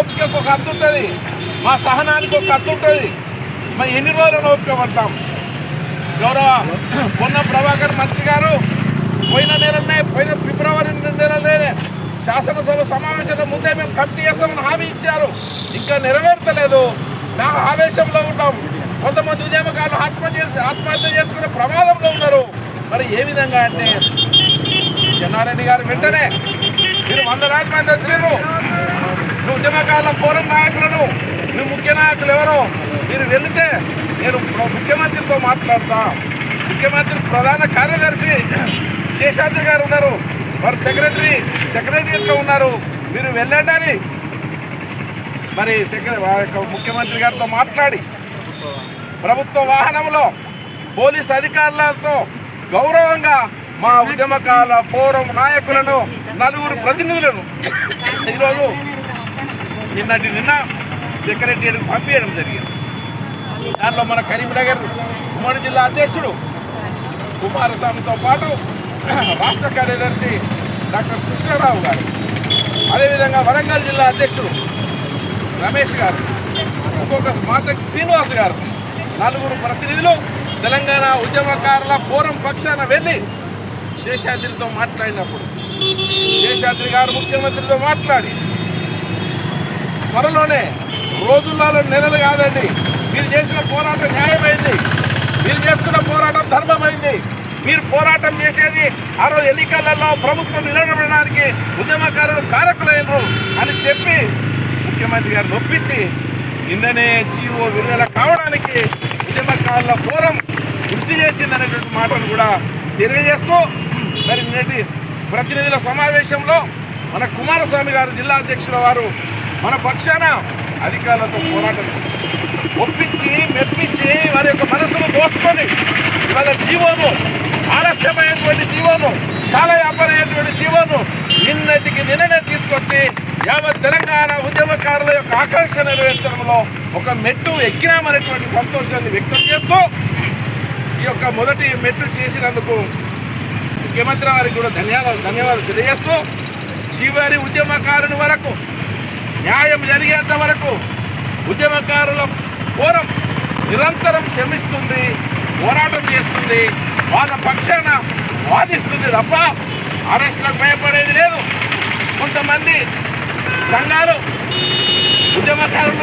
ఓపికకు ఒక హద్దు ఉంటుంది, మా సహనానికి ఒక హద్దు ఉంటుంది. మరి ఎన్ని రోజులను ఓపిక పడతాం? గౌరవ పొన్నం ప్రభాకర్ మంత్రి గారు పోయిన ఫిబ్రవరి నెలలోనే శాసనసభ సమావేశంలో ముందే మేము కమిటీ చేస్తామని హామీ ఇచ్చారు, ఇంకా నెరవేర్చలేదు. నా ఆవేశంలో ఉన్నాం. కొంతమంది ఉద్యమకారులు ఆత్మహత్య చేసుకునే ప్రమాదంలో ఉన్నారు. మరి ఏ విధంగా అంటే చెన్నారెడ్డి గారు వెంటనే మీరు 100,000 మంది వచ్చారు, నువ్వు ఉద్యమకారుల ఫోరం నాయకులను, నువ్వు ముఖ్య నాయకులు ఎవరో మీరు వెళితే నేను ముఖ్యమంత్రితో మాట్లాడతా. ముఖ్యమంత్రి ప్రధాన కార్యదర్శి శేషాద్రి గారు ఉన్నారు, వారు సెక్రటరీలో ఉన్నారు, మీరు వెళ్ళండి అని మరి ముఖ్యమంత్రి గారితో మాట్లాడి ప్రభుత్వ వాహనంలో పోలీస్ అధికారులతో గౌరవంగా మా ఉద్యమకాల ఫోరం నాయకులను 4 ప్రతినిధులను ఈరోజు నిన్న సెక్రటరీకి పంపించడం జరిగింది. దాంట్లో మన కరీంనగర్ ఉమ్మడి జిల్లా అధ్యక్షుడు కుమారస్వామితో పాటు రాష్ట్ర కార్యదర్శి డాక్టర్ కృష్ణారావు గారు, అదేవిధంగా వరంగల్ జిల్లా అధ్యక్షుడు రమేష్ గారు, ఇంకొక మాతకి శ్రీనివాస్ గారు, 4 ప్రతినిధులు తెలంగాణ ఉద్యమకారుల ఫోరం పక్షాన వెళ్ళి శేషాద్రితో మాట్లాడినప్పుడు శేషాద్రి గారు ముఖ్యమంత్రితో మాట్లాడి త్వరలోనే రోజులలో నెలలు కాదండి, మీరు చేసిన పోరాటం న్యాయమైంది, మీరు చేస్తున్న పోరాటం ధర్మమైంది, మీరు పోరాటం చేసేది ఆ రోజు ఎన్నికలలో ప్రభుత్వం నిలబడడానికి ఉద్యమకారులు కారకులైనరు అని చెప్పి ముఖ్యమంత్రి గారిని ఒప్పించి నిన్ననే జీవో విడుదల కావడానికి ఉద్యమకారుల ఫోరం కృషి చేసిందనేటువంటి మాటను కూడా తెలియజేస్తూ మరి నేటి ప్రతినిధుల సమావేశంలో మన కుమారస్వామి గారు జిల్లా అధ్యక్షుల వారు మన పక్షాన అధికారులతో పోరాటం చేసి ఒప్పించి మెప్పించి వారి యొక్క మనసును దోసుకొని ఇవాళ జీవోను ఆలస్యమైనటువంటి జీవోను కాలయాపనమైనటువంటి జీవోను నిన్ననే తీసుకొచ్చి యావత్ తెలంగాణ ఉద్యమకారుల యొక్క ఆకాంక్ష నెరవేర్చడంలో ఒక మెట్టు ఎక్కినామనేటువంటి సంతోషాన్ని వ్యక్తం చేస్తూ ఈ యొక్క మొదటి మెట్టు చేసినందుకు ముఖ్యమంత్రి వారికి కూడా ధన్యవాదాలు తెలియజేస్తూ చివరి ఉద్యమకారుని వరకు న్యాయం జరిగేంత వరకు ఉద్యమకారుల ఫోరం నిరంతరం శ్రమిస్తుంది, పోరాటం చేస్తుంది, వాళ్ళ పక్షాన వాదిస్తుంది తప్ప అరెస్టులకు భయపడేది లేదు. కొంతమంది సంఘాలు ఉద్యమకారులు